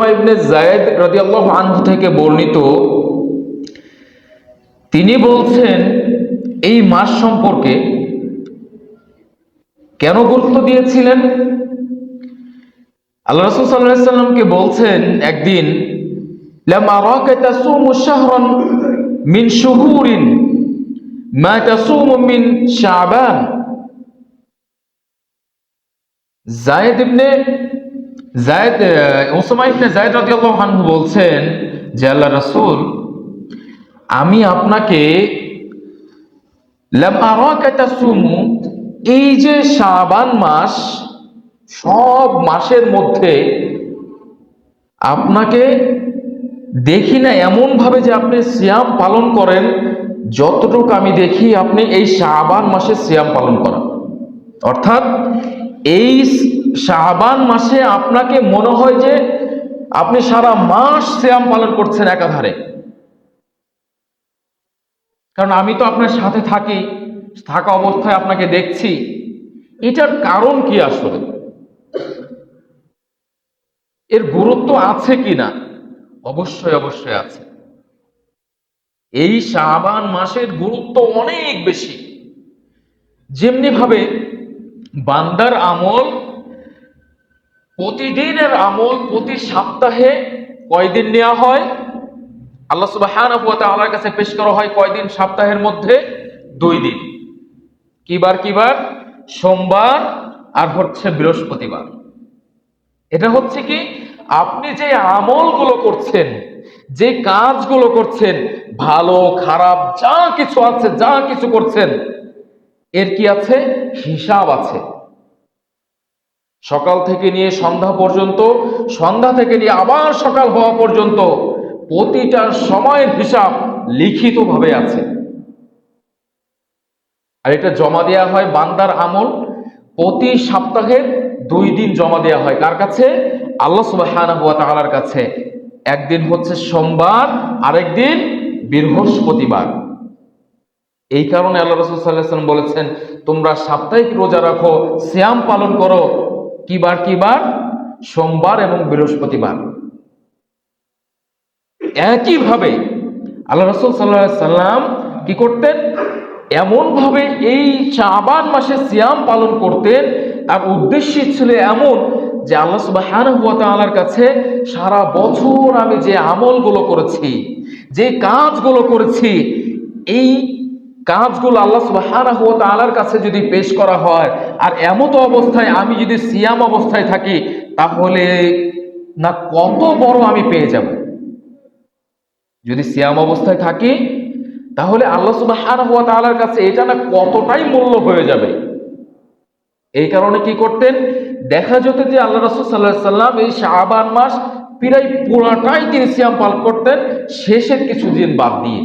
Osama ইবনে যায়েদ রাদিয়াল্লাহু আনহু থেকে বর্ণিত, তিনি বলছেন এই মাস সম্পর্কে কেন গুরুত্ব দিয়েছিলেন। আল্লাহ রাসূল সাল্লাল্লাহু আলাইহি সাল্লামকে বলছেন একদিন, লাম আরাকা তাসুমু শাহরান মিন শুহুরিন মা তাসুমু মিন শাবান। উসামা ইবনে যায়েদ রাদিয়াল্লাহু আনহু বলছেন যে আল্লাহ রাসূল, আমি আপনাকে লাম আরাকা তাসুমু, এই যে শাবান মাস, সব মাসের মধ্যে আপনাকে দেখি না এমন ভাবে যে আপনি সিয়াম পালন করেন, যতটুকু আমি দেখি আপনি এই শাবান মাসে সিয়াম পালন করেন। অর্থাৎ এই শাবান মাসে আপনাকে মনে হয় যে আপনি সারা মাস সিয়াম পালন করছেন একাধারে। কারণ আমি তো আপনার সাথে থাকি, থাকা অবস্থায় আপনাকে দেখছি। এটার কারণ কি আসলে? এর গুরুত্ব আছে কিনা? অবশ্যই অবশ্যই আছে। এই শাবান মাসের গুরুত্ব অনেক বেশি। যেমনি ভাবে বান্দার আমল, প্রতিদিনের আমল প্রতি সপ্তাহে কয়দিন নেওয়া হয়? আল্লাহ সুবহানাহু ওয়া তাআলার কাছে পেশ করা হয় কয়দিন? সপ্তাহের মধ্যে 2 দিন। কিবার কিবার? সোমবার আর হচ্ছে বৃহস্পতিবার। এটা হচ্ছে কি, আপনি যে আমলগুলো করছেন, যে কাজগুলো করছেন, ভালো খারাপ যা কিছু আছে, যা কিছু করছেন, এর কি আছে? হিসাব আছে। সকাল থেকে নিয়ে সন্ধ্যা পর্যন্ত, সন্ধ্যা থেকে নিয়ে আবার সকাল হওয়া পর্যন্ত প্রতিটা সময়ের হিসাব লিখিতভাবে আছে। আর এটা জমা দেওয়া হয়, বান্দার আমল প্রতি সপ্তাহের 2 দিন জমা দেওয়া হয়। কার কাছে? আল্লাহ সুবহানাহু ওয়া তাআলার কাছে। একদিন হচ্ছে সোমবার, আরেকদিন বৃহস্পতিবার। এই কারণে আল্লাহ রাসূল সাল্লাল্লাহু আলাইহি ওয়াসাল্লাম বলেছেন, তোমরা সাপ্তাহিক রোজা রাখো, সিয়াম পালন করো। কিবার কিবার? সোমবার এবং বৃহস্পতিবার। একইভাবে আল্লাহ রাসূল সাল্লাল্লাহু আলাইহি ওয়াসাল্লাম কি করতেন? এমন ভাবে এই শাবান মাসে সিয়াম পালন করতেন, তার উদ্দেশ্য ছিল এমন যে আল্লাহ সুবহানাহু ওয়া তাআলার কাছে সারা বছর আমি যে আমলগুলো করেছি, যে কাজগুলো করেছি, এই কাজগুলো আল্লাহ সুবহানাহু ওয়া তাআলার কাছে যদি পেশ করা হয়, আর এমতো অবস্থায় আমি যদি সিয়াম অবস্থায় থাকি, তাহলে না কত বড় আমি পেয়ে যাব। যদি সিয়াম অবস্থায় থাকি, তাহলে আল্লাহ সুবহানাহু ওয়া তাআলার কাছে এটা না কতটাই মূল্য হয়ে যাবে। এই কারণে কি করতেন? দেখা যেত যে আল্লাহ রাসূল সাল্লাল্লাহু আলাইহি সাল্লাম এই শাবান মাস প্রায় পুরাটাই তিনি সিয়াম পালন করতেন, শেষের কিছু দিন বাদ দিয়ে।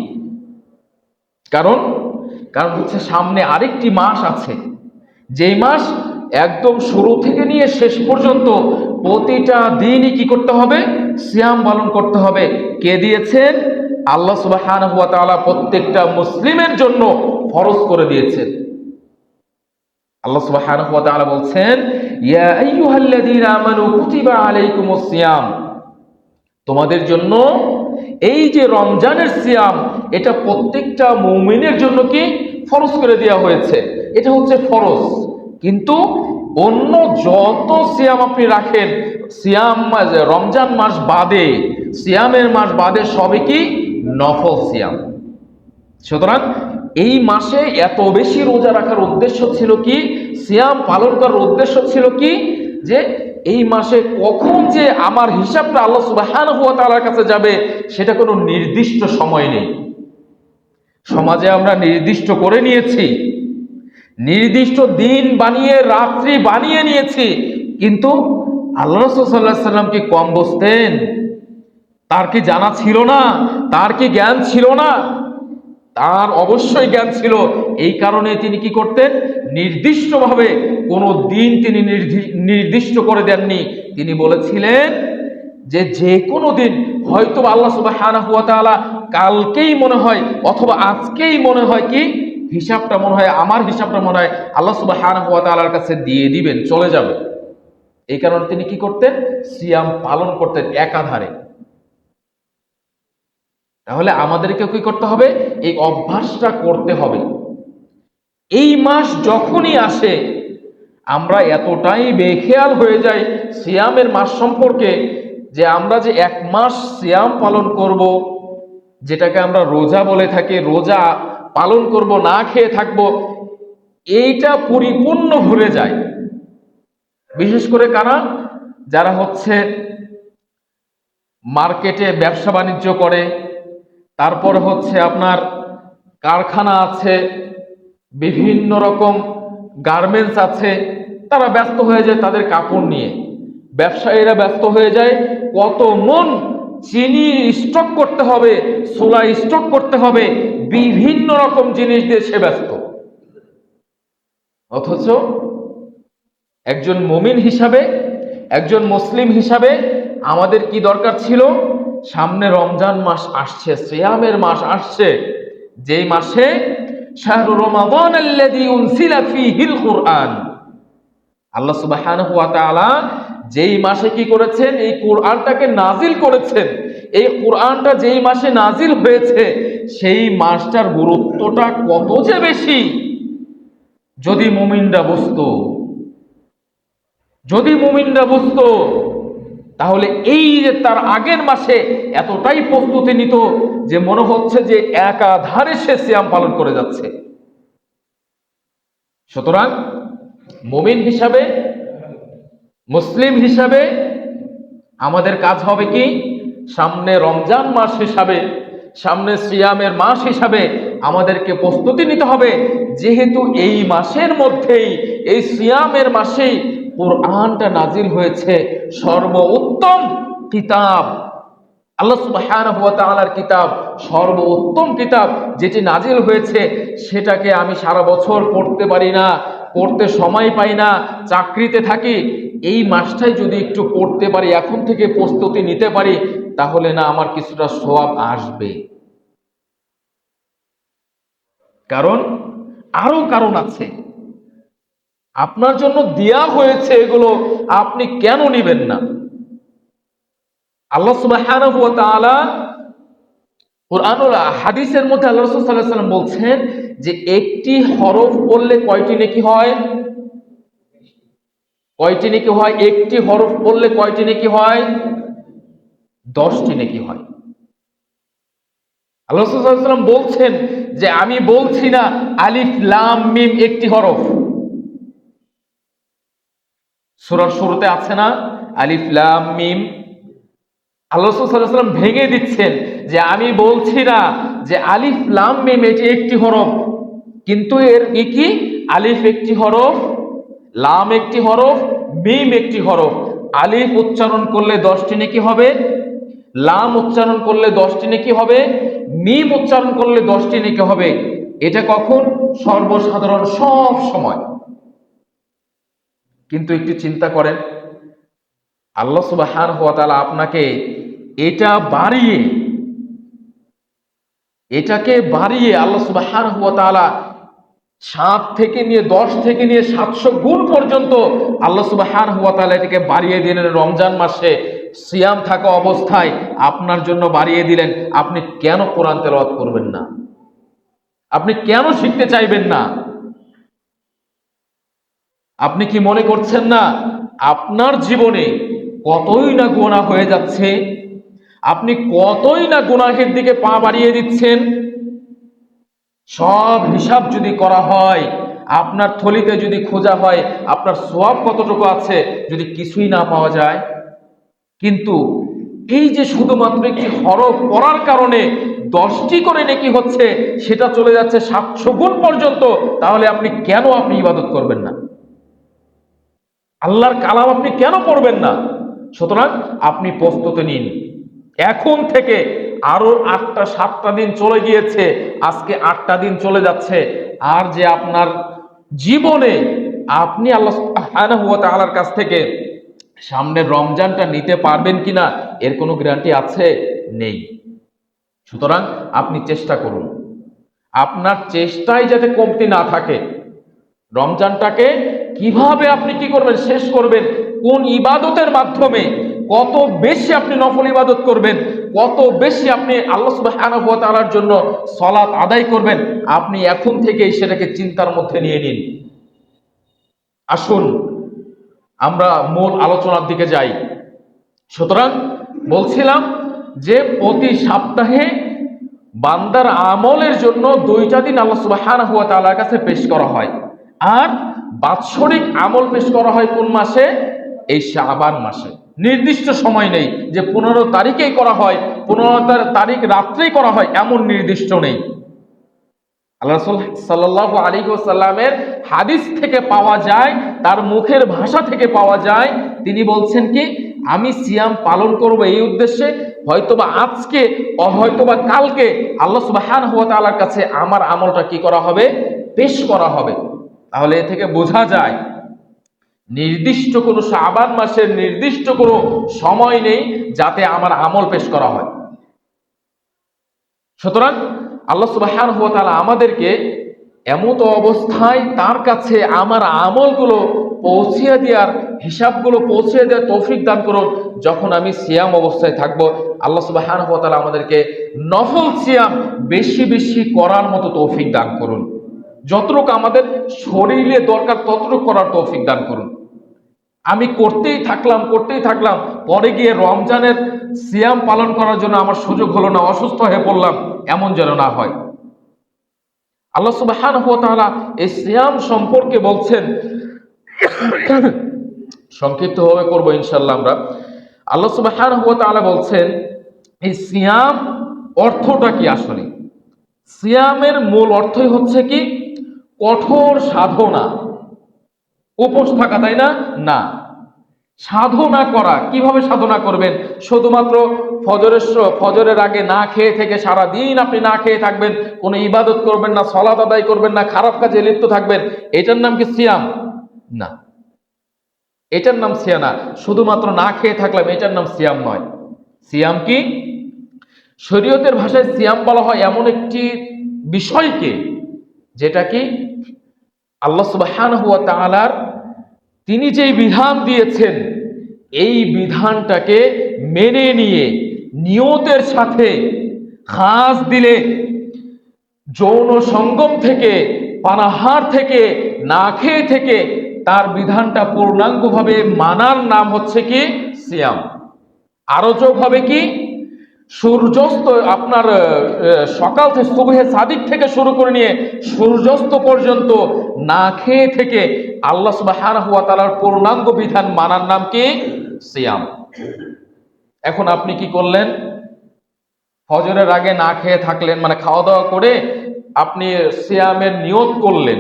কারণ হচ্ছে সামনে আরেকটি মাস আছে, যেই মাস একদম শুরু থেকে নিয়ে শেষ পর্যন্ত প্রতিটা দিনই কি করতে হবে? সিয়াম পালন করতে হবে। কে দিয়েছেন? আল্লাহ সুবহানাহু ওয়া তাআলা প্রত্যেকটা মুসলিমের জন্য ফরজ করে দিয়েছেন। আল্লাহ সুবহানাহু ওয়া তাআলা বলছেন, ইয়া আইয়ুহাল্লাযীনা আমানু কুতিবা আলাইকুমুস সিয়াম, তোমাদের জন্য এই যে রমজানের সিয়াম, এটা প্রত্যেকটা মুমিনের জন্য কি ফরজ করে দেওয়া হয়েছে। এটা হচ্ছে ফরজ। কিন্তু অন্য যত সিয়াম আপনি রাখেন, সিয়াম রমজান মাস বাদে, সিয়ামের মাস বাদে সবই কি নফল সিয়াম। সুতরাং এই মাসে এত বেশি রোজা রাখার উদ্দেশ্য ছিল কি? সিয়াম পালন করার উদ্দেশ্য ছিল কি? যে এই মাসে কখন যে আমার হিসাবটা আল্লাহ সুবহানাহু ওয়া তাআলার কাছে যাবে, সেটা কোনো নির্দিষ্ট সময় নেই। সমাজে আমরা নির্দিষ্ট করে নিয়েছি, নির্দিষ্ট দিন বানিয়ে, রাত্রি বানিয়ে নিয়েছি। কিন্তু আল্লাহ রাসূল সাল্লাল্লাহু আলাইহি ওয়াসাল্লাম কি কম বুঝতেন? তার কি জানা ছিল না? তার কি জ্ঞান ছিল না? তার অবশ্যই জ্ঞান ছিল। এই কারণে তিনি কি করতেন? নির্দিষ্টভাবে কোনো দিন তিনি নির্দিষ্ট করে দেননি। তিনি বলেছিলেন যে যে কোনো দিন, হয়তো আল্লাহ সুবহানাহু ওয়া তাআলা কালকেই মনে হয় অথবা আজকেই মনে হয় কি হিসাবটা মনে হয়, আমার হিসাবটা মনে হয় আল্লাহ সুবহানাহু ওয়া তাআলার কাছে দিয়ে দিবেন, চলে যাবে। এই কারণে তিনি কি করতেন? সিয়াম পালন করতেন একাধারে। তাহলে আমাদেরকে কি করতে হবে? এই অভ্যাসটা করতে হবে। এই মাস যখনই আসে আমরা এতটাই বেখেয়াল হয়ে যাই সিয়ামের মাস সম্পর্কে, যে আমরা যে এক মাস সিয়াম পালন করব, যেটাকে আমরা রোজা বলে থাকি, রোজা পালন করব, না খেয়ে থাকব, এইটা পরিপূর্ণ ভুলে যায়। বিশেষ করে কারা? যারা হচ্ছে মার্কেটে ব্যবসা বাণিজ্য করে, তারপর হচ্ছে আপনার কারখানা আছে, বিভিন্ন রকম গার্মেন্টস আছে, তারা ব্যস্ত হয়ে যায় তাদের কাপড় নিয়ে। ব্যবসায়ীরা ব্যস্ত হয়ে যায় কত মন চিনি স্টক করতে হবে, সোলা স্টক করতে হবে, বিভিন্ন রকম জিনিস দিয়ে সে ব্যস্ত। অথচ একজন মুমিন হিসাবে, একজন মুসলিম হিসাবে আমাদের কি দরকার ছিল? সামনে রমজান মাস আসছে, সিয়ামের মাস আসছে, যেই মাসে শাহরু রমাদান আল্লাযী উনসিলা ফীহিল কুরআন, আল্লাহ সুবহানাহু ওয়া তাআলা যেই মাসে কি করেছেন? এই কোরআনটাকে নাজিল করেছেন। এই কোরআনটা যেই মাসে নাজিল হয়েছে সেই মাসটার গুরুত্বটা কত যে বেশি, যদি মুমিনরা বুঝতো, যদি মুমিনরা বুঝতো, তাহলে এই যে তার আগের মাসে এতটাই প্রস্তুতি নিত যে মনে হচ্ছে যে একাধারে সে সিয়াম পালন করে যাচ্ছে। সুতরাং মুমিন হিসাবে, মুসলিম হিসাবে আমাদের কাজ হবে কি? সামনে রমজান মাস হিসাবে, সামনে সিয়ামের মাস হিসাবে আমাদেরকে প্রস্তুতি নিতে হবে, যেহেতু এই মাসের মধ্যেই, এই সিয়ামের মাসেই কোরআনটা নাজিল হয়েছে, সর্বোত্তম কিতাব, আল্লাহ সুবহানাহু ওয়া তাআলার কিতাব, সর্বোত্তম কিতাব যেটি নাজিল হয়েছে, সেটাকে আমি সারা বছর পড়তে পারি না, পড়তে সময় পাই না, চাকরিতে থাকি, এই মাসটাই যদি একটু পড়তে পারি, এখন থেকে প্রস্তুতি নিতে পারি, তাহলে না আমার কিছুটা সওয়াব আসবে। কারণ আরো কারণ আছে, আপনার জন্য দেয়া হয়েছে, এগুলো আপনি কেন নিবেন না? আল্লাহ সুবহানাহু ওয়া তাআলা কুরআনুল হাদিসের মধ্যে আল্লাহ রাসূল সাল্লাল্লাহু আলাইহি ওয়াসাল্লাম বলছেন যে একটি হরফ পড়লে কয়টি নেকি হয়? কয়টি নেকি হয়? একটি হরফ পড়লে কয়টি নেকি হয়? 10টি নেকি হয়। আল্লাহ রাসূল সাল্লাল্লাহু আলাইহি ওয়াসাল্লাম বলছেন যে আমি বলছি না আলিফ লাম মিম একটি হরফ। সূরার শুরুতে আছে না আলিফ লাম মিম? আল্লাহ রাসূল সাল্লাল্লাহু আলাইহি ওয়াসাল্লাম ভেঙে দিচ্ছেন যে আমি বলছি না যে আলিফ লাম মিম এটি একটি হরফ, কিন্তু এর কি? আলিফ একটি হরফ, লাম একটি হরফ, মিম একটি হরফ। আলিফ উচ্চারণ করলে 10টি নেকি হবে, লাম উচ্চারণ করলে 10টি নেকি হবে, মিম উচ্চারণ করলে 10টি নেকি হবে। এটা কখন? সর্বসাধারণ, সব সময়। কিন্তু একটু চিন্তা করেন, আল্লাহ সুবহানাহু ওয়া তাআলা আপনাকে এটা বাড়িয়ে, এটাকে বাড়িয়ে আল্লাহ সুবহানাহু ওয়া তাআলা 7 থেকে নিয়ে 10 থেকে নিয়ে 700 গুণ পর্যন্ত আল্লাহ সুবহানাহু ওয়া তাআলা এটাকে বাড়িয়ে দিলেন। রমজান মাসে সিয়াম থাকা অবস্থায় আপনার জন্য বাড়িয়ে দিলেন। আপনি কেন কোরআন তেলাওয়াত করবেন না? আপনি কেন শিখতে চাইবেন না? আপনি কি মনে করছেন না আপনার জীবনে কতই না গুনাহ হয়ে যাচ্ছে, আপনি কতই না গুনাহের দিকে পা বাড়িয়ে দিচ্ছেন? সব হিসাব যদি করা হয়, আপনার থলিতে যদি খোঁজা হয় আপনার সওয়াব কতটুকু আছে, যদি কিছুই না পাওয়া যায়। কিন্তু এই যে শুধুমাত্র একটি হরফ পড়ার কারণে 10টি করে নেকি হচ্ছে, সেটা চলে যাচ্ছে 700 গুণ পর্যন্ত, তাহলে আপনি কেন ইবাদত করবেন না? আল্লাহর কালাম আপনি কেন পড়বেন না? সুতরাং আপনি প্রস্তুতি নিন এখন থেকে। আরো 8টা 7টা দিন চলে গিয়েছে, আজকে 8টা দিন চলে যাচ্ছে। আর যে আপনার জীবনে আপনি আল্লাহ সুবহানাহু ওয়া তাআলার কাছ থেকে সামনের রমজানটা নিতে পারবেন কিনা এর কোনো গ্যারান্টি আছে? নেই। সুতরাং আপনি চেষ্টা করুন, আপনার চেষ্টায় যাতে কমতি না থাকে। রমজানটাকে কিভাবে আপনি কি করবেন, শেষ করবেন, কোন ইবাদতের মাধ্যমে কত বেশি আপনি নফল ইবাদত করবেন, কত বেশি আপনি আল্লাহ সুবহানাহু ওয়া তাআলার জন্য সালাত আদায় করবেন, আপনি এখন থেকেই সেটাকে চিন্তার মধ্যে নিয়ে নিন। আসুন আমরা মূল আলোচনার দিকে যাই। সুতরাং বলছিলাম যে প্রতি সপ্তাহে বান্দার আমলের জন্য 2টা দিন আল্লাহ সুবহানাহু ওয়া তাআলার কাছে পেশ করা হয়, আর বাৎসরিক আমল পেশ করা হয় কোন মাসে? এই শাবান মাসে। নির্দিষ্ট সময় নেই যে 15 তারিখেই করা হয়, 15 তারিখ রাত্রেই করা হয়, এমন নির্দিষ্ট নেই। আল্লাহ রাসূল সাল্লাল্লাহু আলাইহি ওয়াসাল্লামের হাদিস থেকে পাওয়া যায়, তার মুখের ভাষা থেকে পাওয়া যায়, তিনি বলছেন কি, আমি সিয়াম পালন করব এই উদ্দেশ্যে, হয়তোবা আজকে হয়তোবা কালকে আল্লাহ সুবহানাহু ওয়া তাআলার কাছে আমার আমলটা কি করা হবে? পেশ করা হবে। তাহলে এ থেকে বোঝা যায় নির্দিষ্ট কোনো শাবান মাসের নির্দিষ্ট কোনো সময় নেই যাতে আমার আমল পেশ করা হয়। সুতরাং আল্লাহ সুবহানাহু ওয়া তাআলা আমাদেরকে এমত অবস্থায় তার কাছে আমার আমলগুলো পৌঁছিয়ে দেওয়ার, হিসাবগুলো পৌঁছিয়ে দেওয়ার তৌফিক দান করুন যখন আমি সিয়াম অবস্থায় থাকব। আল্লাহ সুবহানাহু ওয়া তাআলা আমাদেরকে নফল সিয়াম বেশি বেশি করার মতো তৌফিক দান করুন। যতটুকু আমাদের শরীরে দরকার ততটুকু করার তৌফিক দান করুন। আমি করতেই থাকলাম, পরে গিয়ে রমজানের সিয়াম পালন করার জন্য আমার সুযোগ হলো না, অসুস্থ হয়ে পড়লাম, এমন যেন না হয়। আল্লাহ সুবহানাহু ওয়া তাআলা এই সিয়াম সম্পর্কে বলছেন, সংক্ষিপ্তভাবে করব ইনশাআল্লাহ আমরা। আল্লাহ সুবহানাহু ওয়া তাআলা বলছেন এই সিয়াম অর্থটা কি? আসলে সিয়ামের মূল অর্থই হচ্ছে কি? কঠোর সাধনা। উপোস থাকা, তাই না? না, সাধনা করা। কিভাবে সাধনা করবেন? শুধুমাত্র ফজরের আগে না খেয়ে থেকে সারা দিন আপনি না খেয়ে থাকবেন, কোনো ইবাদত করবেন না, সালাত আদায় করবেন না, খারাপ কাজে লিপ্ত থাকবেন, এটার নাম কি সিয়াম? না, এটার নাম সিয়াম না। শুধুমাত্র না খেয়ে থাকলাম, এটার নাম সিয়াম নয়। সিয়াম কি? শরীয়তের ভাষায় সিয়াম বলা হয় এমন একটি বিষয়কে, যেটা কি আল্লাহ সুবহানাহু ওয়া তাআলার তিনি যেই বিধান দিয়েছেন এই বিধানটাকে মেনে নিয়ে নিয়তের সাথে খাস দিলে, যৌন সঙ্গম থেকে, পানাহার থেকে, না খেয়ে থেকে তার বিধানটা পূর্ণাঙ্গভাবে মানার নাম হচ্ছে কি? সিয়াম। আরো যোগ হবে কি? সূর্যাস্ত, আপনার সকাল থেকে সুবহে সাদিক থেকে শুরু করে নিয়ে সূর্যাস্ত পর্যন্ত না খেয়ে থেকে আল্লাহ সুবহানাহু ওয়া তাআলার পূর্ণাঙ্গ বিধান মানার নাম কি? সিয়াম। এখন আপনি কি করলেন? ফজরের আগে না খেয়ে থাকলেন, মানে খাওয়া দাওয়া করে আপনি সিয়ামের নিয়ত করলেন,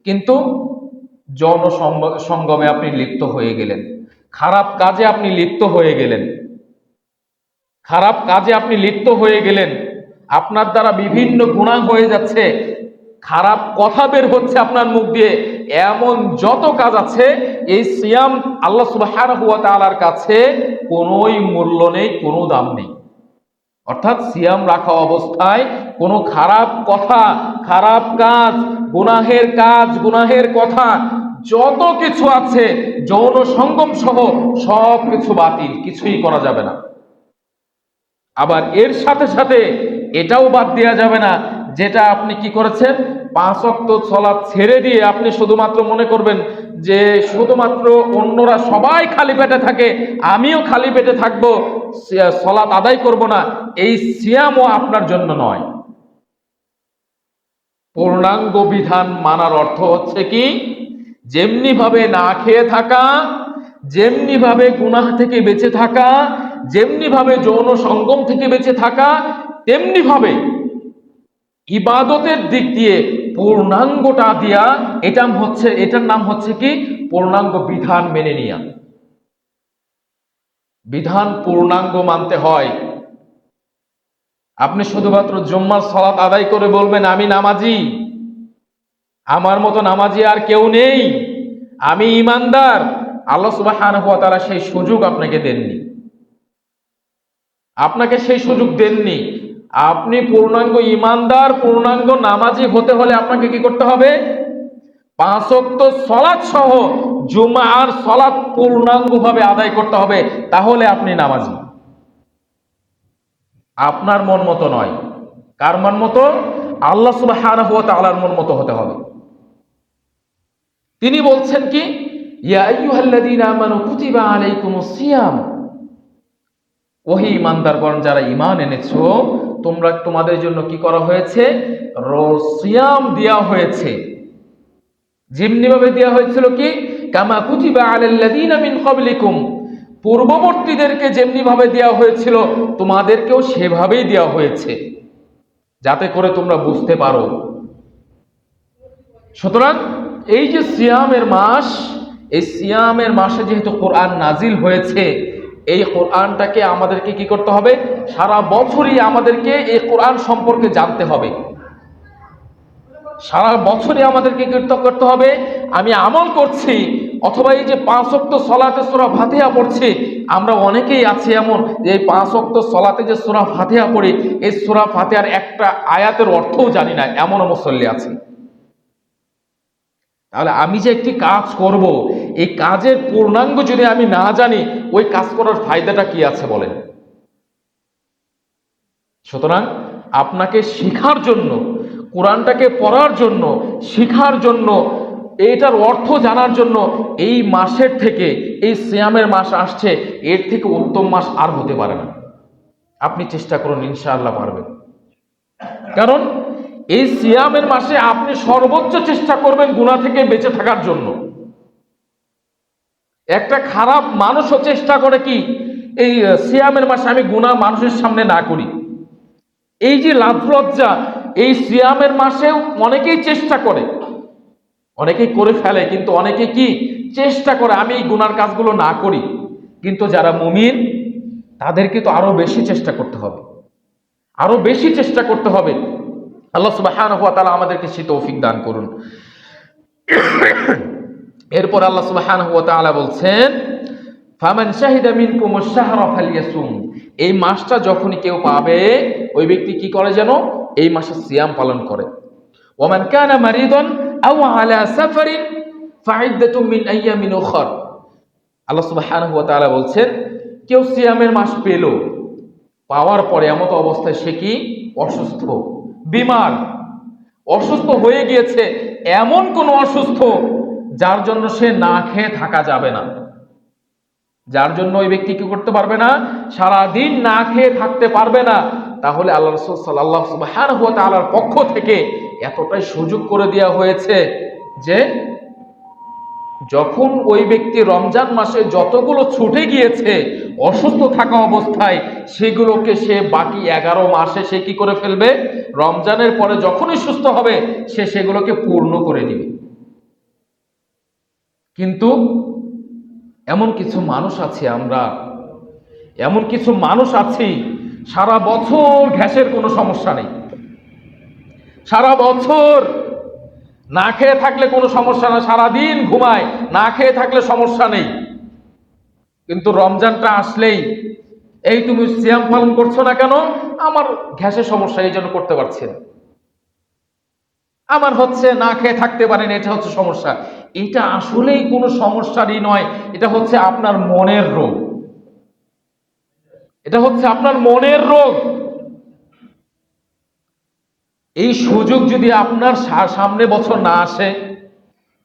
কিন্তু যৌন সঙ্গমে আপনি লিপ্ত হয়ে গেলেন, খারাপ কাজে আপনি লিপ্ত হয়ে গেলেন, আপনার দ্বারা বিভিন্ন গুনাহ হয়ে যাচ্ছে, খারাপ কথা বের হচ্ছে আপনার মুখ দিয়ে, এমন যত কাজ আছে, এই সিয়াম আল্লাহ সুবহানাহু ওয়া তাআলার কাছে কোনোই মূল্য নেই, কোনো দাম নেই। অর্থাৎ সিয়াম রাখা অবস্থায় কোনো খারাপ কথা, খারাপ কাজ, গুনাহের কথা যত কিছু আছে, যৌন সঙ্গম সহ সব কিছু বাতিল, কিছুই করা যাবে না। আবার এর সাথে সাথে এটাও বাদ দেওয়া যাবে না, যেটা আপনি কি করেছেন, 5 ওয়াক্ত সালাত ছেড়ে দিয়ে আপনি শুধুমাত্র মনে করবেন যে শুধুমাত্র অন্যরা সবাই খালি পেটে থাকে, আমিও খালি পেটে থাকবো, সালাত আদায় করব না। এই সিয়ামও আপনার জন্য নয়। পূর্ণাঙ্গ বিধান মানার অর্থ হচ্ছে কি? যেমনি ভাবে না খেয়ে থাকা, যেমনি ভাবে গুনাহ থেকে বেঁচে থাকা, যেমনি ভাবে যৌন সঙ্গম থেকে বেঁচে থাকা, তেমনি ভাবে ইবাদতের দিক দিয়ে পূর্ণাঙ্গটা দিয়া, এটার নাম হচ্ছে কি? পূর্ণাঙ্গ বিধান মেনে নেয়া। বিধান পূর্ণাঙ্গ মানতে হয়। আপনি শুধুমাত্র জুম্মার সালাত আদায় করে বলবেন আমি নামাজি, আমার মতো নামাজি আর কেউ নেই, আমি ঈমানদার, আল্লাহ সুবহানাহু ওয়া তাআলা সেই সুযোগ আপনাকে দেননি। আপনি পূর্ণাঙ্গ ঈমানদার, পূর্ণাঙ্গ নামাজি হতে হলে আপনাকে কি করতে হবে? 5 ওয়াক্ত সালাত সহ জুমার সালাত পূর্ণাঙ্গভাবে আদায় করতে হবে, তাহলে আপনি নামাজি। আপনার মন মতো নয়। কার মন মতো? আল্লাহ সুবহানাহু ওয়া তাআলার মন মতো হতে হবে। তিনি বলছেন কি, ইয়া আইয়ুহাল্লাযীনা আমানু কুতিবা আলাইকুমুস সিয়াম, ওহে ঈমানদারগণ, যারা ঈমান এনেছো, তোমাদের জন্য কি করা হয়েছে? সিয়াম দেয়া হয়েছে। যেমনি ভাবে দেয়া হয়েছিল কি, কামা কুতিবা আলাল্লাযীনা মিন ক্বাবলিকুম, পূর্ববর্তীদেরকে যেমনি ভাবে দেয়া হয়েছিল তোমাদেরকেও সেভাবেই দেয়া হয়েছে, যাতে করে তোমরা বুঝতে পারো। সুতরাং এই যে সিয়ামের মাস, এই সিয়ামের মাসে যেহেতু কোরআন নাজিল হয়েছে, এই কোরআনটাকে আমাদেরকে কি করতে হবে? সারা বছরই আমাদেরকে এই কোরআন সম্পর্কে জানতে হবে। সারা বছরই আমাদেরকে করতে হবে। আমি আমল করছি, অথবা এই যে 5 ওয়াক্ত সালাতে সূরা ফাতিহা পড়ছি, আমরা অনেকেই আছি এমন যে এই 5 ওয়াক্ত সালাতে যে সূরা ফাতিহা পড়ি, এই সূরা ফাতিহার একটা আয়াতের অর্থও জানি না, এমনও মুসল্লি আছে। তাহলে আমি যে একটি কাজ করব, এই কাজের পূর্ণাঙ্গ যদি আমি না জানি, ওই কাজ করার ফায়দাটা কি আছে বলেন? সুতরাং আপনাকে শেখার জন্য, কোরআনটাকে পড়ার জন্য, শেখার জন্য, এটার অর্থ জানার জন্য এই মাসের থেকে, এই সিয়ামের মাস আসছে, এর থেকে উত্তম মাস আর হতে পারে না। আপনি চেষ্টা করুন, ইনশাআল্লাহ পারবেন। কারণ এই সিয়ামের মাসে আপনি সর্বোচ্চ চেষ্টা করবেন গুনাহ থেকে বেঁচে থাকার জন্য। একটা খারাপ মানুষও চেষ্টা করে কি, এই সিয়ামের মাসে আমি গুনাহ মানুষের সামনে না করি। এই যে লাজ লজ্জা, এই সিয়ামের মাসেও অনেকেই চেষ্টা করে, অনেকেই করে ফেলে, কিন্তু অনেকে কি চেষ্টা করে আমি এই গুনার কাজগুলো না করি। কিন্তু যারা মুমিন, তাদেরকে তো আরো বেশি চেষ্টা করতে হবে, আরো বেশি চেষ্টা করতে হবে। আল্লাহ সুবহানাহু ওয়া তাআলা আমাদেরকে সেই তৌফিক দান করুন। এরপর আল্লাহ সুবহানাহু ওয়া তাআলা বলছেন, ফামান শাহিদা মিনকুমুশ শাহরা ফালইয়াসুম, এই মাসটা যখনই কেউ পাবে, ওই ব্যক্তি কি করে যেন? এই মাসে সিয়াম পালন করে। ওয়ামান কানা মারিদান আও আলা সাফারিন ফাইদ্দাতুম মিন আইয়ামিন উখর, আল্লাহ সুবহানাহু ওয়া তাআলা বলছেন, কেউ সিয়ামের মাস পেল, পাওয়ার পরে এমত অবস্থায় সে কি অসুস্থ, বিমার, অসুস্থ হয়ে গিয়েছে, এমন কোন অসুস্থ যার জন্য সে না খেয়ে থাকা যাবে না, যার জন্য ওই ব্যক্তি কি করতে পারবে না? সারাদিন না খেয়ে থাকতে পারবে না, তাহলে আল্লাহ রাসূল সাল্লাল্লাহু সুবহানাহু ওয়া তাআলার পক্ষ থেকে এতটাই সুযোগ করে দেওয়া হয়েছে যে যখন ওই ব্যক্তি রমজান মাসে যতগুলো ছুটে গিয়েছে অসুস্থ থাকা অবস্থায়, সেগুলোকে সে বাকি 11 মাসে সে কি করে ফেলবে? রমজানের পরে যখনই সুস্থ হবে সে সেগুলোকে পূর্ণ করে দিবে। কিন্তু এমন কিছু মানুষ আছে, আমরা এমন কিছু মানুষ আছি, সারা বছর গ্যাসের কোনো সমস্যা নেই, সারা বছর না খেয়ে থাকলে কোনো সমস্যা না, সারাদিন ঘুমায়, না খেয়ে থাকলে সমস্যা নেই। কিন্তু রমজানটা আসলেই, এই তুমি সিয়াম পালন করছো না কেন? আমার গ্যাসের সমস্যা, এই জন্য করতে পারছি না, আমার হচ্ছে না খেয়ে থাকতে পারেন, এটা হচ্ছে সমস্যা। এটা আসলেই কোনো সমস্যারই নয়, এটা হচ্ছে আপনার মনের রোগ, এটা হচ্ছে আপনার মনের রোগ। এই সুযোগ যদি আপনার সামনে বছর না আসে,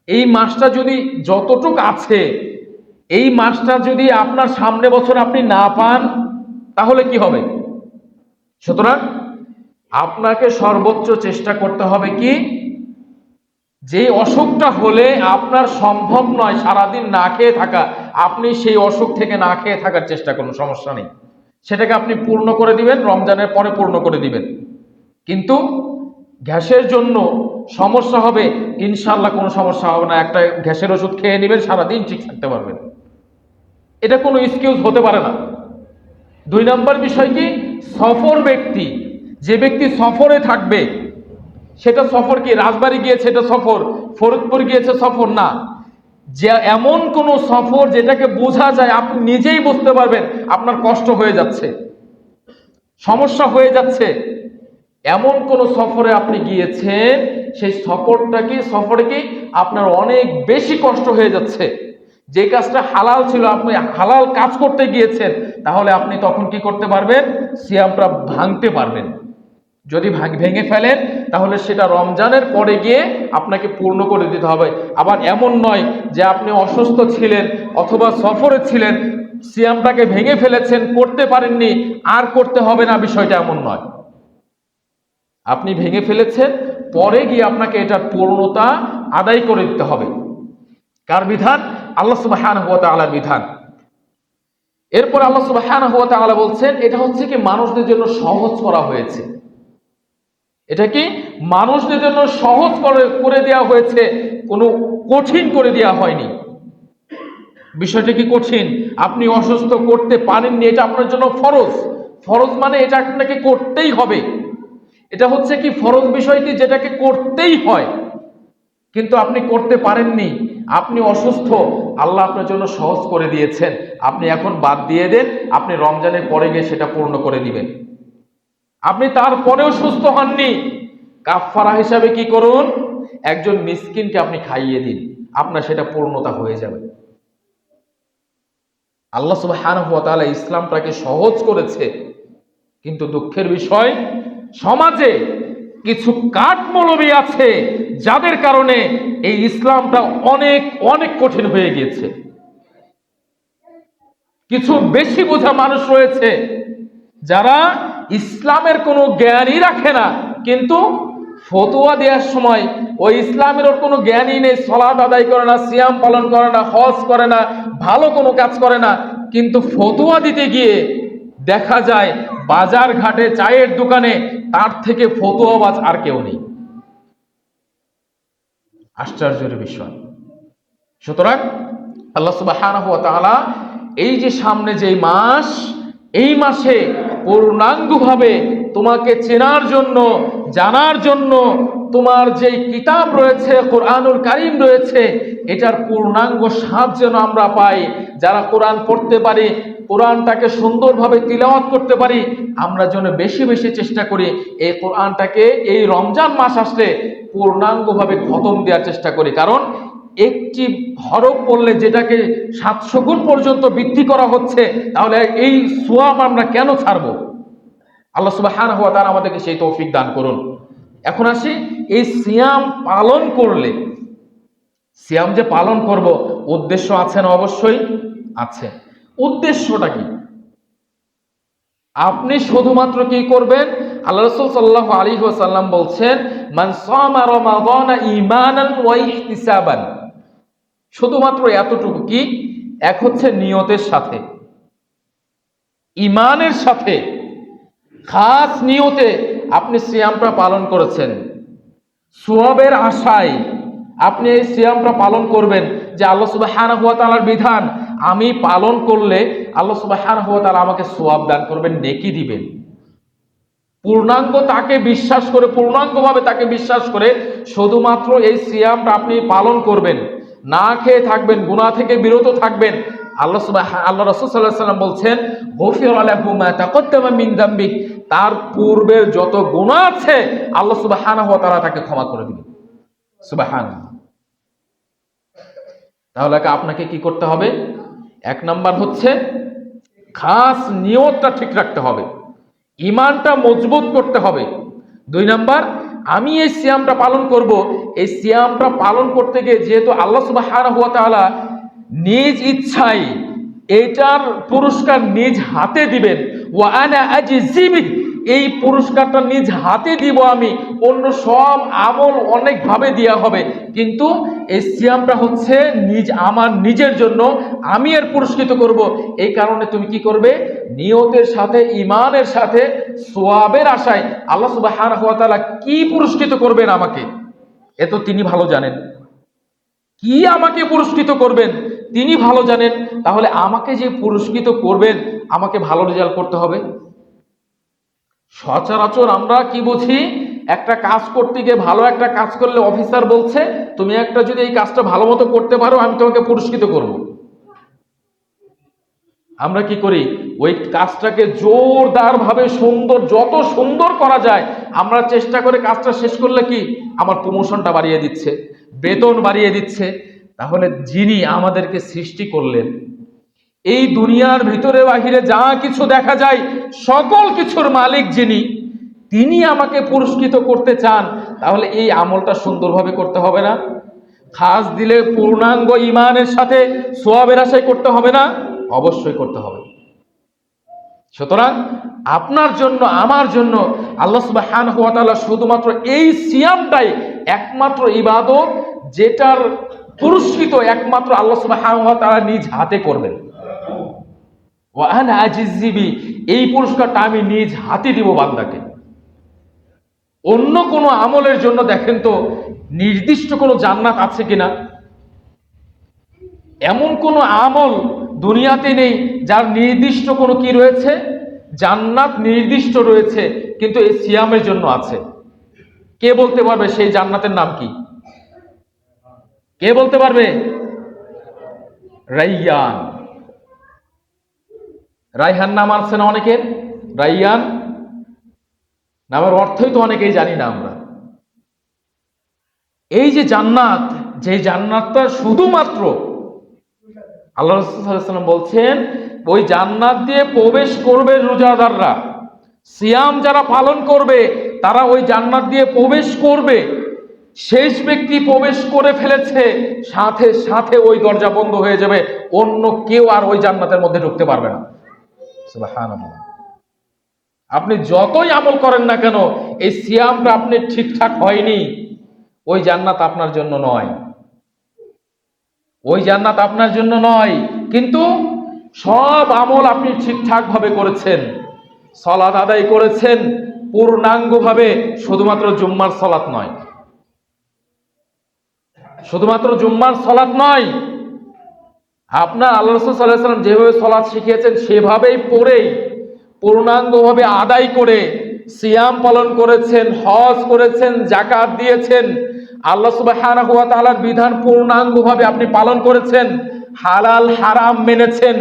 এই মাসটা যদি যতটুক আছে, এই মাসটা যদি আপনার সামনে বছর আপনি না পান, তাহলে কি হবে? সুতরাং আপনাকে সর্বোচ্চ চেষ্টা করতে হবে কি, যে অসুখটা হলে আপনার সম্ভব নয় সারাদিন না খেয়ে থাকা, আপনি সেই অসুখ থেকে না খেয়ে থাকার চেষ্টা করুন, সমস্যা নেই, সেটাকে আপনি পূর্ণ করে দিবেন, রমজানের পরে পূর্ণ করে দিবেন। কিন্তু গ্যাসের জন্য সমস্যা হবে, ইনশাআল্লাহ কোনো সমস্যা হবে না, একটা গ্যাসের ওষুধ খেয়ে নেবেন, সারাদিন ঠিক থাকতে পারবেন। এটা কোনো এক্সকিউজ হতে পারে না। 2 নম্বর বিষয় কি, সফর ব্যক্তি, যে ব্যক্তি সফরে থাকবে, সেটা সফর কি রাজবাড়ি গিয়েছে এটা সফর, ফরিদপুর গিয়েছে সফর না, যে এমন কোন সফর যেটাকে বোঝা যায়, আপনি নিজেই বুঝতে পারবেন আপনার কষ্ট হয়ে যাচ্ছে, সমস্যা হয়ে যাচ্ছে, এমন কোন সফরে আপনি গিয়েছেন, সেই সফরে কি আপনার অনেক বেশি কষ্ট হয়ে যাচ্ছে, যে কাজটা হালাল ছিল, আপনি হালাল কাজ করতে গিয়েছেন, তাহলে আপনি তখন কি করতে পারবেন? সিয়ামটা ভাঙতে পারবেন। যদি ভেঙে ফেলেন তাহলে সেটা রমজানের পরে গিয়ে আপনাকে পূর্ণ করে দিতে হবে। আবার এমন নয় যে আপনি অসুস্থ ছিলেন অথবা সফরে ছিলেন, সিয়ামটাকে ভেঙে ফেলেছেন, করতে পারেননি, আর করতে হবে না, বিষয়টা এমন নয়। আপনি ভেঙে ফেলেছেন, পরে গিয়ে আপনাকে এটার পূর্ণতা আদায় করে দিতে হবে। কার বিধান? আল্লাহ সুবহানাহু ওয়া তাআলার বিধান। এরপর আল্লাহ সুবহানাহু ওয়া তাআলা বলছেন, এটা হচ্ছে কি মানুষদের জন্য সহজ করা হয়েছে। এটা কি মানুষদের জন্য সহজ করে দেওয়া হয়েছে, কোনো কঠিন করে দেওয়া হয়নি। বিষয়টা কি কঠিন? আপনি অসুস্থ, করতে পারেননি, এটা আপনার জন্য ফরজ। ফরজ মানে এটা আপনাকে করতেই হবে। এটা হচ্ছে কি ফরজ বিষয়টি, যেটাকে করতেই হয়, কিন্তু আপনি করতে পারেননি, আপনি অসুস্থ, আল্লাহ আপনার জন্য সহজ করে দিয়েছেন। আপনি এখন বাদ দিয়ে দেন, আপনি রমজানের পরে গিয়ে সেটা পূর্ণ করে দিবেন। আপনি তারপরেও সুস্থ হননি, কাফফারা হিসাবে কি করুন? একজন মিসকিনকে আপনি খাইয়ে দিন, আপনার সেটা পূর্ণতা হয়ে যাবে। আল্লাহ সুবহানাহু ওয়া তাআলা ইসলামটাকে সহজ করেছে, কিন্তু দুঃখের বিষয় সমাজে কিছু কাঠমৌলবী আছে যাদের কারণে এই ইসলামটা অনেক অনেক কঠিন হয়ে গিয়েছে। কিছু বেশি বোঝা মানুষ রয়েছে যারা ইসলামের কোনো জ্ঞানই রাখে না, কিন্তু ফতোয়া দেওয়ার সময় ওই ইসলামের ওর কোনো জ্ঞানই নেই, সালাত আদায় করে না, সিয়াম পালন করে না, হজ করে না, ভালো কোনো কাজ করে না, কিন্তু ফতোয়া দিতে গিয়ে দেখা যায় বাজার ঘাটে, চায়ের দোকানে তার থেকে ফতোয়াবাজ আর কেউ নেই। আশ্চর্যের বিষয়। সুতরাং আল্লাহ সুবহানাহু ওয়া তাআলা এই যে সামনে যে মাস, এই মাসে পূর্ণাঙ্গভাবে তোমাকে চেনার জন্য, জানার জন্য, তোমার যে কিতাব রয়েছে, কোরআনুল কারীম রয়েছে, এটার পূর্ণাঙ্গ স্বাদ যেন আমরা পাই। যারা কোরআন পড়তে পারি, কোরআনটাকে সুন্দরভাবে তিলাওয়াত করতে পারি, আমরা যেন বেশি বেশি চেষ্টা করি এই কোরআনটাকে এই রমজান মাস আসলে পূর্ণাঙ্গভাবে খতম দেওয়ার চেষ্টা করি। কারণ একটি হরফ পড়লে যেটাকে 700 গুণ পর্যন্ত বৃদ্ধি করা হচ্ছে, তাহলে এই সোয়াব আমরা কেন ছাড়বো? আল্লাহ সুবহানাহু ওয়া তাআলা আমাদেরকে সেই তৌফিক দান করুন। এখন আসি, এই সিয়াম পালন করলে, সিয়াম যে পালন করব, উদ্দেশ্য আছে না? অবশ্যই আছে। উদ্দেশ্যটা কি? আপনি শুধুমাত্র কি করবেন? আল্লাহ রাসূল সাল্লাল্লাহু আলাইহি ওয়াসাল্লাম বলছেন, মান সামা রমাদানা ঈমানান ওয়া ইহতিসাবান। শুধুমাত্র এতটুকু, কি? এক হচ্ছে নিয়তের সাথে, ঈমানের সাথে, খাস নিয়তে আপনি সিয়ামটা পালন করেছেন, সওয়াবের আশায় আপনি এই সিয়ামটা পালন করবেন, যে আল্লাহ সুবহানাহু ওয়া তাআলার বিধান আমি পালন করলে আল্লাহ সুবহানাহু ওয়া তাআলা আমাকে সওয়াব দান করবেন, নেকি দিবেন। পূর্ণাঙ্গ তাকে বিশ্বাস করে, পূর্ণাঙ্গভাবে তাকে বিশ্বাস করে শুধুমাত্র এই সিয়ামটা আপনি পালন করবেন, না খেয়ে থাকবেন, গুনাহ থেকে বিরত থাকবেন। আল্লাহ রাসূল সাল্লাল্লাহু আলাইহি ওয়াসাল্লাম বলছেন, গুফিরা লাহু মা তাকদ্দামা মিন যামবি, তার পূর্বের যত গুনাহ আছে আল্লাহ সুবহানাহু ওয়া তাআলা তাকে ক্ষমা করে দিবেন। সুবহানাল্লাহ। তাহলে আপনাকে কি করতে হবে? এক নাম্বার হচ্ছে খাস নিয়তটা ঠিক রাখতে হবে, ঈমানটা মজবুত করতে হবে। দুই নাম্বার, আমি এই সিয়ামটা পালন করব, এই সিয়ামটা পালন করতে গিয়ে যেহেতু আল্লাহ সুবহানাহু ওয়া তাআলা নিজ ইচ্ছায় এটার পুরস্কার নিজ হাতে দিবেন, ওয়া আনা আজজি বিহি, এই পুরস্কারটা নিজ হাতে দিব আমি। অন্য সব আমল অনেকভাবে দেওয়া হবে, কিন্তু এই সিয়ামটা হচ্ছে আমার নিজের জন্য, আমি এর পুরস্কৃত করব। এই কারণে তুমি কি করবে? নিয়তের সাথে, ঈমানের সাথে, সওয়াবের আশায় আল্লাহ সুবহানাহু ওয়া তাআলা কি পুরস্কৃত করবেন আমাকে, এ তো তিনি ভালো জানেন। কি আমাকে পুরস্কৃত করবেন তিনি ভালো জানেন। তাহলে আমাকে যে পুরস্কৃত করবেন, আমাকে ভালো রেজাল্ট করতে হবে। সচরাচর আমরা কি বুঝি? একটা কাজ করতে গিয়ে, ভালো একটা কাজ করলে অফিসার বলছে, তুমি একটা যদি এই কাজটা ভালো মতো করতে পারো, আমি তোমাকে পুরস্কৃত করব। আমরা কি করি? ওই কাজটাকে জোরদার ভাবে সুন্দর, যত সুন্দর করা যায় আমরা চেষ্টা করে কাজটা শেষ করলে কি আমার প্রমোশনটা বাড়িয়ে দিচ্ছে, বেতন বাড়িয়ে দিচ্ছে। তাহলে যিনি আমাদেরকে সৃষ্টি করলেন, এই দুনিয়ার ভিতরে বাহিরে যা কিছু দেখা যায় সকল কিছুর মালিক যিনি, তিনি আমাকে পুরস্কৃত করতে চান, তাহলে এই আমলটা সুন্দরভাবে করতে হবে না? খাস দিলে পূর্ণাঙ্গ ঈমানের সাথে সওয়াবের আশায় করতে হবে না? অবশ্যই করতে হবে। সুতরাং আপনার জন্য আমার জন্য আল্লাহ সুবহানাহু ওয়া তাআলা শুধুমাত্র এই সিয়ামটাই একমাত্র ইবাদত, যেটার পুরস্কৃত একমাত্র আল্লাহ সুবহানাহু ওয়া তাআলা নিজ হাতে করবেন। ওয়া আনা আজিজি বি, এই পুরস্কারটা আমি নিজ হাতে দিব বান্দাকে। অন্য কোনো আমলের জন্য দেখেন তো নির্দিষ্ট কোনো জান্নাত আছে কিনা? এমন কোনো আমল দুনিয়াতে নেই যার নির্দিষ্ট কোনো কি রয়েছে, জান্নাত নির্দিষ্ট রয়েছে, কিন্তু এই সিয়ামের জন্য আছে। কে বলতে পারবে সেই জান্নাতের নাম কি? কে বলতে পারবে? রাইয়ান। রাইহান নাম আছে না অনেকের? রাইয়ান নামের অর্থই তো অনেকেই জানি না আমরা। এই যে জান্নাত, যে জান্নাতটা শুধুমাত্র আল্লাহ রাসূল সাল্লাল্লাহু আলাইহি ওয়াসাল্লাম বলছেন, ওই জান্নাত দিয়ে প্রবেশ করবে রোজাদাররা, সিয়াম যারা পালন করবে তারা ওই জান্নাত দিয়ে প্রবেশ করবে। শেষ ব্যক্তি প্রবেশ করে ফেলেছে, সাথে সাথে ওই দরজা বন্ধ হয়ে যাবে, অন্য কেউ আর ওই জান্নাতের মধ্যে ঢুকতে পারবে না। সুবহানাল্লাহ। আপনি যতই আমল করেন না কেন, এই সিয়ামটা আপনি ঠিকঠাক হয়নি, ওই জান্নাত আপনার জন্য নয়, ওই জান্নাত আপনার জন্য নয়। কিন্তু সব আমল আপনি ঠিকঠাক ভাবে করেছেন, সালাত আদায় করেছেন পূর্ণাঙ্গ ভাবে, শুধুমাত্র জুম্মার সালাত নয়, শুধুমাত্র জুম্মার সালাত নয়, আপনার আল্লাহ রাসূল সাল্লাল্লাহু আলাইহি ওয়াসাল্লাম যেভাবে সালাত শিখিয়েছেন সেভাবেই পড়েই পূর্ণাঙ্গভাবে আদায় করে সিয়াম পালন করেছেন, হজ করেছেন, যাকাত দিয়েছেন, আল্লাহ সুবহানাহু ওয়া তাআলার বিধান পূর্ণাঙ্গভাবে আপনি পালন করেছেন, হালাল হারাম মেনেছেন,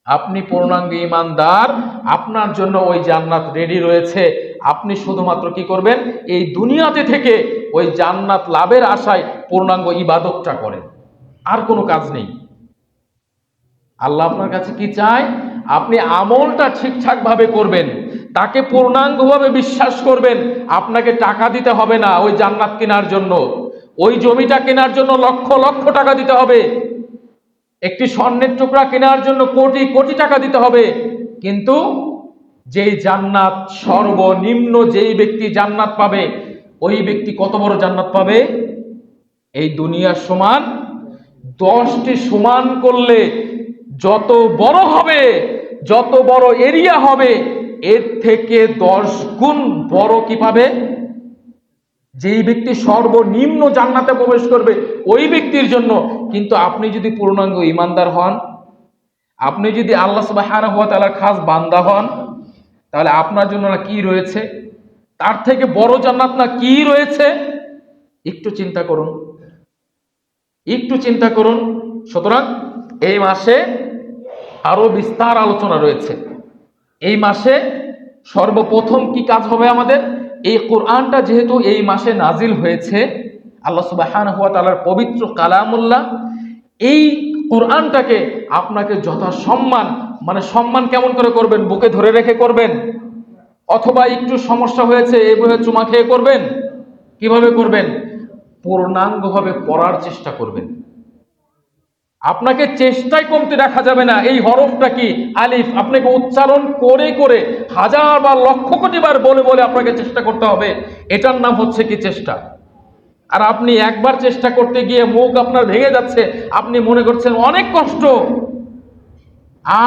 আপনি পূর্ণাঙ্গ ঈমানদার, আপনার জন্য ওই জান্নাত রেডি রয়েছে। আপনি শুধুমাত্র কি করবেন? এই দুনিয়াতে থেকে ওই জান্নাত লাভের আশায় পূর্ণাঙ্গ ইবাদতটা করেন, আর কোনো কাজ নেই। আল্লাহ আপনার কাছে কি চায়? আপনি আমলটা ঠিকঠাক ভাবে করবেন, তাকে পূর্ণাঙ্গভাবে বিশ্বাস করবেন। আপনাকে টাকা দিতে হবে না ওই জান্নাত কেনার জন্য, ওই জমিটা কেনার জন্য লক্ষ লক্ষ টাকা দিতে হবে, একটি স্বর্ণের টুকরা কেনার জন্য কোটি কোটি টাকা দিতে হবে। কিন্তু যেই জান্নাত, সর্বনিম্ন যেই ব্যক্তি জান্নাত পাবে, ওই ব্যক্তি কত বড় জান্নাত পাবে? এই দুনিয়ার সমান 10টি সমান করলে যত বড় হবে, যত বড় এরিয়া হবে, এর থেকে 10 গুণ বড় কি পাবে? যেই ব্যক্তি সর্বনিম্ন জান্নাতে প্রবেশ করবে ওই ব্যক্তির জন্য। কিন্তু আপনি যদি পূর্ণাঙ্গ ঈমানদার হন, আপনি যদি আল্লাহ সুবহানাহু ওয়া তাআলার খাস বান্দা হন, তাহলে আপনার জন্য না কি রয়েছে? তার থেকে বড় জান্নাত না কি রয়েছে? একটু চিন্তা করুন, একটু চিন্তা করুন। সুতরাং এই মাসে আরো বিস্তার আলোচনা রয়েছে। এই মাসে সর্বপ্রথম কি কাজ হবে আমাদের? এই কোরআনটা যেহেতু এই মাসে নাজিল হয়েছে, আল্লাহ সুবহানাহু ওয়া তাআলার পবিত্র কালামুল্লাহ, এই কোরআনটাকে আপনাকে যথাসম্মান, মানে সম্মান কেমন করে করবেন? বুকে ধরে রেখে করবেন, অথবা একটু সমস্যা হয়েছে এইভাবে চুমা খেয়ে করবেন? কিভাবে করবেন? পূর্ণাঙ্গভাবে পড়ার চেষ্টা করবেন। আপনাকে চেষ্টায় কমতে রাখা যাবে না। এই হরফটা কি? আলিফ। আপনাকে উচ্চারণ করে করে হাজার বা লক্ষ কোটি বার বলে বলে আপনাকে চেষ্টা করতে হবে। এটার নাম হচ্ছে কি? চেষ্টা। আর আপনি একবার চেষ্টা করতে গিয়ে মুখ আপনার ভেঙে যাচ্ছে, আপনি মনে করছেন অনেক কষ্ট,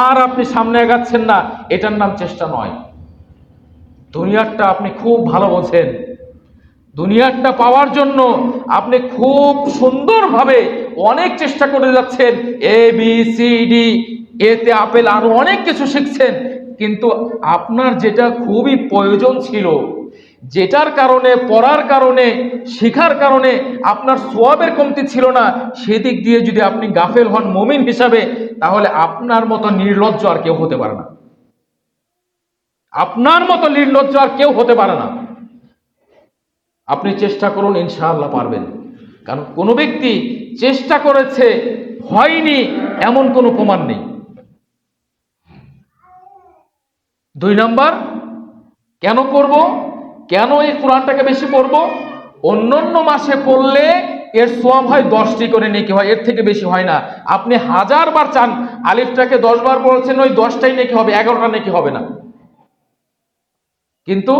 আর আপনি সামনে এগাচ্ছেন না, এটার নাম চেষ্টা নয়। দুনিয়াটা আপনি খুব ভালো বোঝেন, দুনিয়াটা পাওয়ার জন্য আপনি খুব সুন্দরভাবে অনেক চেষ্টা করে যাচ্ছেন, ABCD, এতে আপেল, আরো অনেক কিছু শিখছেন, কিন্তু আপনার যেটা খুবই প্রয়োজন ছিল, যেটার কারণে, পড়ার কারণে, শিখার কারণে আপনার সওয়াবের কমতি ছিল না, সেদিক দিয়ে যদি আপনি গাফেল হন মুমিন হিসাবে, তাহলে আপনার মতো নির্লজ্জ আর কেউ হতে পারে না। আপনার মতো নির্লজ্জ আর কেউ হতে পারে না। আপনি চেষ্টা করুন, ইনশাআল্লাহ পারবেন। কারণ কোনো ব্যক্তি চেষ্টা করেছে, হয়নি, এমন কোনো প্রমাণ নেই। 2 নম্বর, কেন করব? কেন এই কোরআনটাকে বেশি পড়ব? অন্যান্য মাসে পড়লে এর সওয়াব হয় 10টি করে নেকি হয়, এর থেকে বেশি হয় না। আপনি 1000 বার চান, আলিফটাকে 10 বার পড়েছেন, ওই 10টাই নেকি হবে, 11টা নেকি হবে না। কিন্তু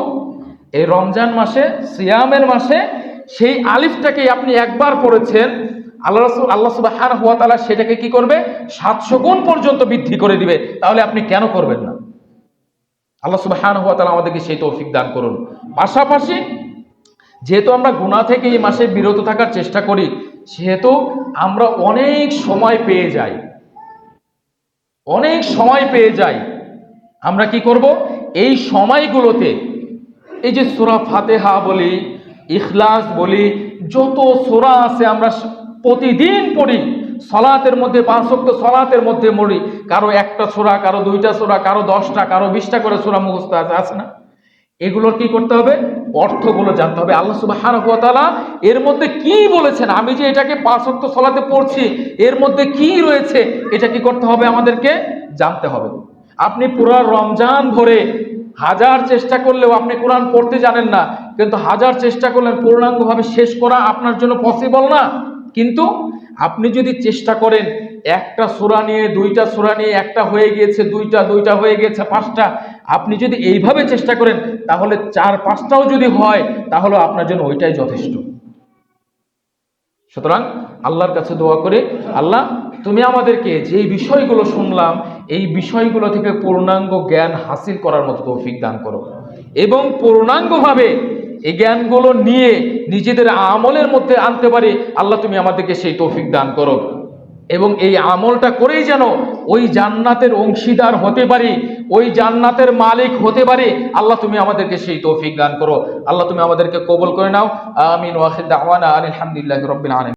এই রমজান মাসে, সিয়ামের মাসে সেই আলিফটাকে আপনি একবার পড়েছেন, আল্লাহ সুবহানাহু ওয়া তাআলা সেটাকে কি করবে? 700 গুণ পর্যন্ত বৃদ্ধি করে দিবে। তাহলে আপনি কেন করবেন না? আল্লাহ সুবহানাহু ওয়া তাআলা আমাদেরকে সেই তৌফিক দান করুন। পাশাপাশি যেহেতু আমরা গুনাহ থেকে এই মাসে বিরত থাকার চেষ্টা করি, সেহেতু আমরা অনেক সময় পেয়ে যাই, আমরা কি করব? এই সময়গুলোতে এই যে সূরা ফাতিহা বলি, ইখলাস বলি, যত সূরা আছে আমরা প্রতিদিন পড়ি, সালাতের মধ্যে 5 ওয়াক্ত সালাতের মধ্যে পড়ি, কারো একটা সূরা, কারো 2টা সূরা, কারো 10টা, কারো 20টা করে সূরা মুখস্থ আছে না? এগুলোর কি করতে হবে? অর্থগুলো জানতে হবে। আল্লাহ সুবহানাহু ওয়া তাআলা এর মধ্যে কি বলেছেন, আমি যে এটাকে 5 ওয়াক্ত সালাতে পড়ছি, এর মধ্যে কি রয়েছে, এটা কি করতে হবে? আমাদেরকে জানতে হবে। আপনি পুরো রমজান ভরে 1000 চেষ্টা করলেও আপনি কোরআন পড়তে জানেন না, কিন্তু 1000 চেষ্টা করলেন পূর্ণাঙ্গভাবে শেষ করা আপনার জন্য পসিবল না। কিন্তু আপনি যদি চেষ্টা করেন, একটা সূরা নিয়ে, 2টা সূরা নিয়ে, একটা হয়ে গিয়েছে 2টা, 2টা হয়ে গিয়েছে 5টা, আপনি যদি এইভাবে চেষ্টা করেন, তাহলে 4-5টাও যদি হয়, তাহলে আপনার জন্য ওইটাই যথেষ্ট। সুতরাং আল্লাহর কাছে দোয়া করে, আল্লাহ তুমি আমাদেরকে যে বিষয়গুলো শুনলাম, এই বিষয়গুলো থেকে পূর্ণাঙ্গ জ্ঞান হাসিল করার মতো তৌফিক দান করো, এবং পূর্ণাঙ্গভাবে এই জ্ঞানগুলো নিয়ে নিজেদের আমলের মধ্যে আনতে পারি। আল্লাহ তুমি আমাদেরকে সেই তৌফিক দান করো, এবং এই আমলটা করেই যেন ওই জান্নাতের অংশীদার হতে পারি, ওই জান্নাতের মালিক হতে পারি। আল্লাহ তুমি আমাদেরকে সেই তৌফিক দান করো। আল্লাহ তুমি আমাদেরকে কবুল করে নাও। আমিন ওয়া আখির দাওয়ানা আলহামদুলিল্লাহি রাব্বিল আলামিন।